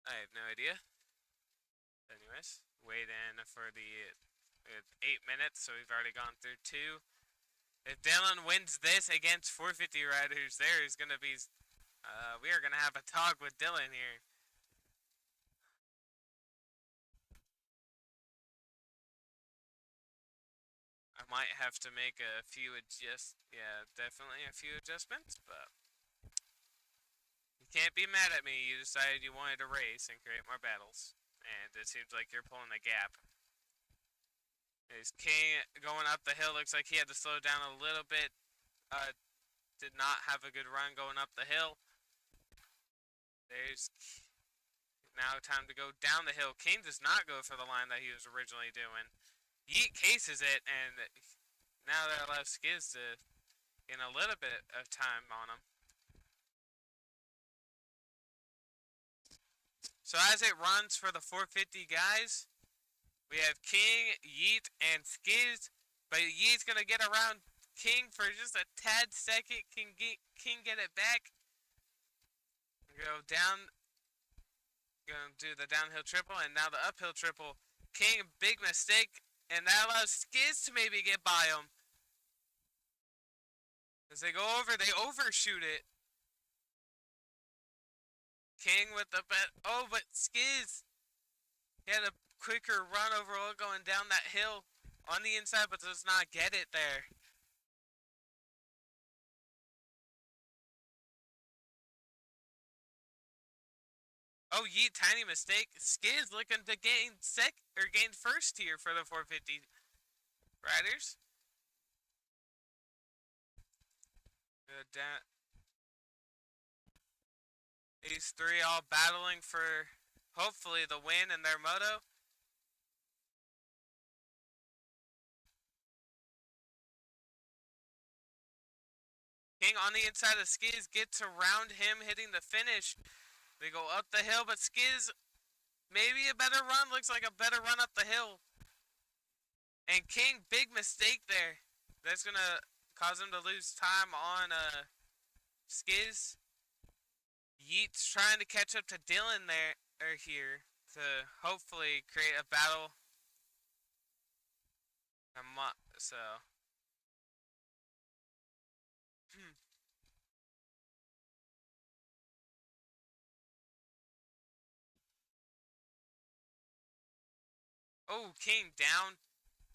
I have no idea. Anyways, wait in for the 8 minutes, so we've already gone through 2. If Dylan wins this against 450 riders, there is gonna be, we are gonna have a talk with Dylan here. I might have to make a few definitely a few adjustments, but you can't be mad at me. You decided you wanted to race and create more battles, and it seems like you're pulling a gap. There's King going up the hill. Looks like he had to slow down a little bit. Did not have a good run going up the hill. There's now time to go down the hill. King does not go for the line that he was originally doing. Yeet cases it, and now that allows Skiz to gain a little bit of time on him. So as it runs for the 450 guys, we have King, Yeet, and Skiz, but Yeet's gonna get around King for just a tad second. King get it back. Go down. Gonna do the downhill triple, and now the uphill triple. King, big mistake, and that allows Skiz to maybe get by him. As they go over, they overshoot it. King with the bet. Oh, but Skiz, he had a quicker run overall going down that hill on the inside, but does not get it there. Oh, Yeet, tiny mistake. Skiz looking to gain first here for the 450 riders. Down. These 3 all battling for hopefully the win in their moto. King on the inside of Skiz gets around him, hitting the finish. They go up the hill, but Skiz, maybe a better run. Looks like a better run up the hill. And King, big mistake there. That's going to cause him to lose time on Skiz. Yeet's trying to catch up to Dylan there, or here, to hopefully create a battle. So. Oh, King down.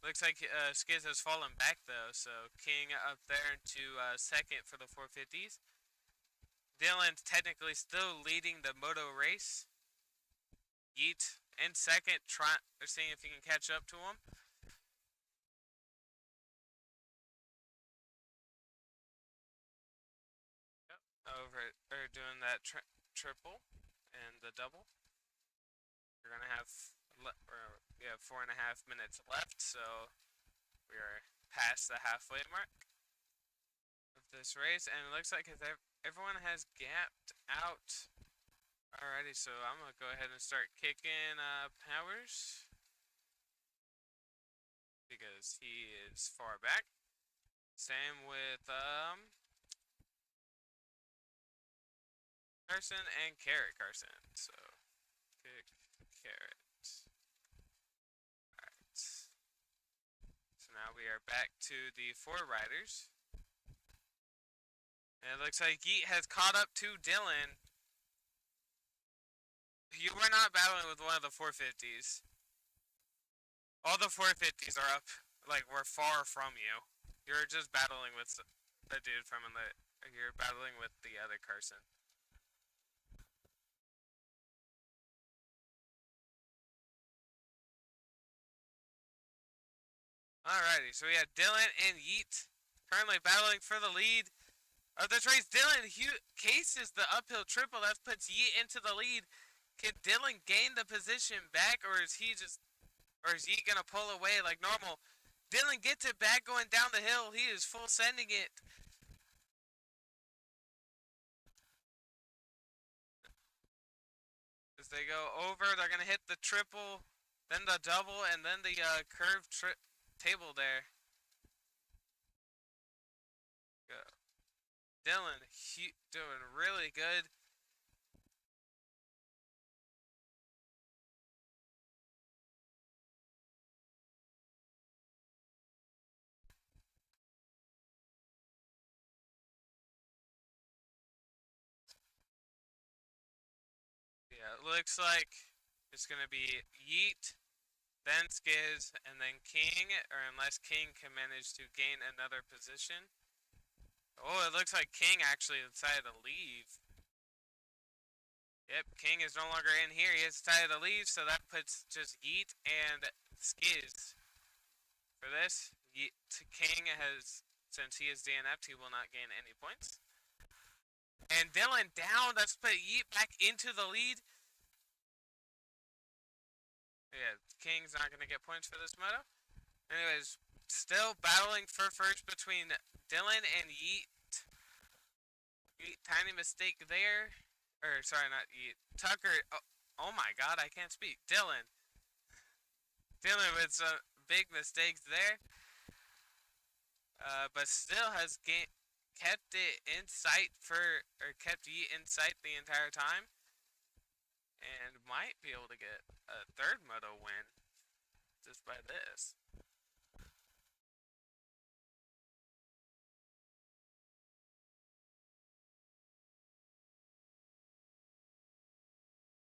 Looks like Skiz has fallen back though, so King up there into second for the 450s. Dylan's technically still leading the moto race. Yeet in second, seeing if he can catch up to him. Yep, doing that triple and the double. We're gonna have have 4.5 minutes left, so we are past the halfway mark of this race, and it looks like everyone has gapped out already, so I'm gonna go ahead and start kicking Powers because he is far back. Same with Carson and Carrot Carson. So kick Carrot. Alright. So now we are back to the 4 riders. And it looks like Yeet has caught up to Dylan. You were not battling with one of the 450s. All the 450s are up, like, we're far from you. You're just battling with the dude from you're battling with the other Carson. Alrighty, so we have Dylan and Yeet currently battling for the lead of this race. Dylan cases the uphill triple. That puts Yeet into the lead. Can Dylan gain the position back, or is Yeet gonna pull away like normal? Dylan gets it back going down the hill. He is full sending it. As they go over, they're gonna hit the triple, then the double, and then the curved table there. Go. Dylan doing really good. Yeah, it looks like it's gonna be Yeet, then Skiz, and then King, or unless King can manage to gain another position. Oh, it looks like King actually decided to leave. Yep, King is no longer in here. He has decided to leave, so that puts just Yeet and Skiz. For this, King has, since he is DNF'd, he will not gain any points. And Dylan down, that's put Yeet back into the lead. Yeah, King's not going to get points for this moto. Anyways, still battling for first between Dylan and Yeet. Yeet, tiny mistake there. Or, sorry, not Yeet. Tucker, oh my god, I can't speak. Dylan. Dylan with some big mistakes there. But still has kept it in sight kept Yeet in sight the entire time. And might be able to get a 3rd moto win just by this.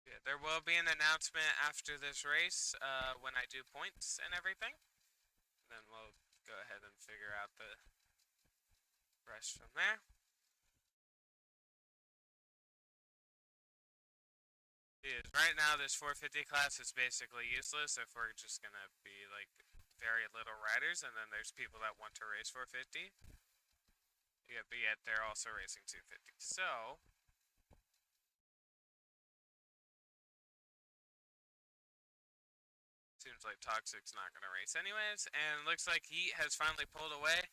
Yeah, there will be an announcement after this race when I do points and everything. Then we'll go ahead and figure out the rest from there. Right now, this 450 class is basically useless if we're just gonna be like very little riders, and then there's people that want to race 450. Yeah, but yet they're also racing 250. So seems like Toxic's not gonna race anyways, and looks like Heat has finally pulled away.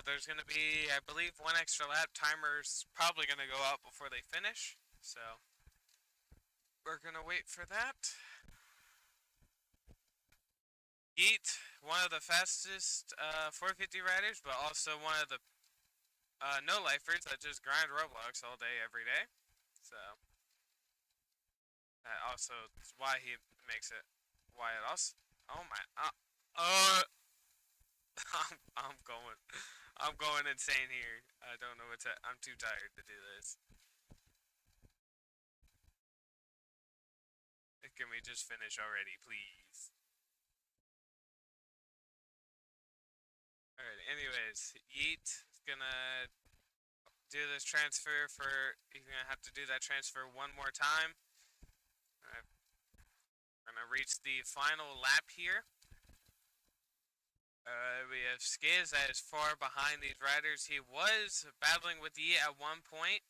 There's gonna be, I believe, 1 extra lap. Timer's probably gonna go out before they finish, so we're gonna wait for that. Yeet, one of the fastest 450 riders, but also one of the no-lifers that just grind Roblox all day, every day. So that also is why he makes it. Why it also? Oh my! I'm going insane here. I don't know what's. I'm too tired to do this. Can we just finish already, please? Alright, anyways, Yeet is gonna do this transfer he's gonna have to do that transfer one more time. We're gonna reach the final lap here. We have Skiz that is far behind these riders. He was battling with Yeet at one point.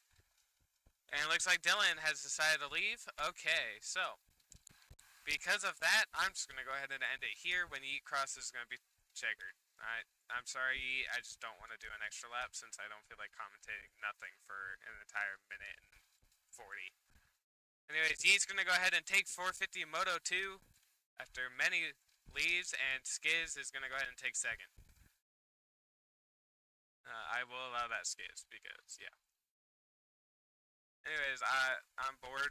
And it looks like Dylan has decided to leave. Okay, so because of that, I'm just gonna go ahead and end it here. When Yeet crosses, is gonna be checkered. Alright, I'm sorry, Yeet. I just don't want to do an extra lap since I don't feel like commentating nothing for an entire minute and 40. Anyways, Yeet's gonna go ahead and take 450 Moto 2 after many leaves, and Skiz is gonna go ahead and take second. I will allow that Skiz because, yeah. Anyways, I'm bored.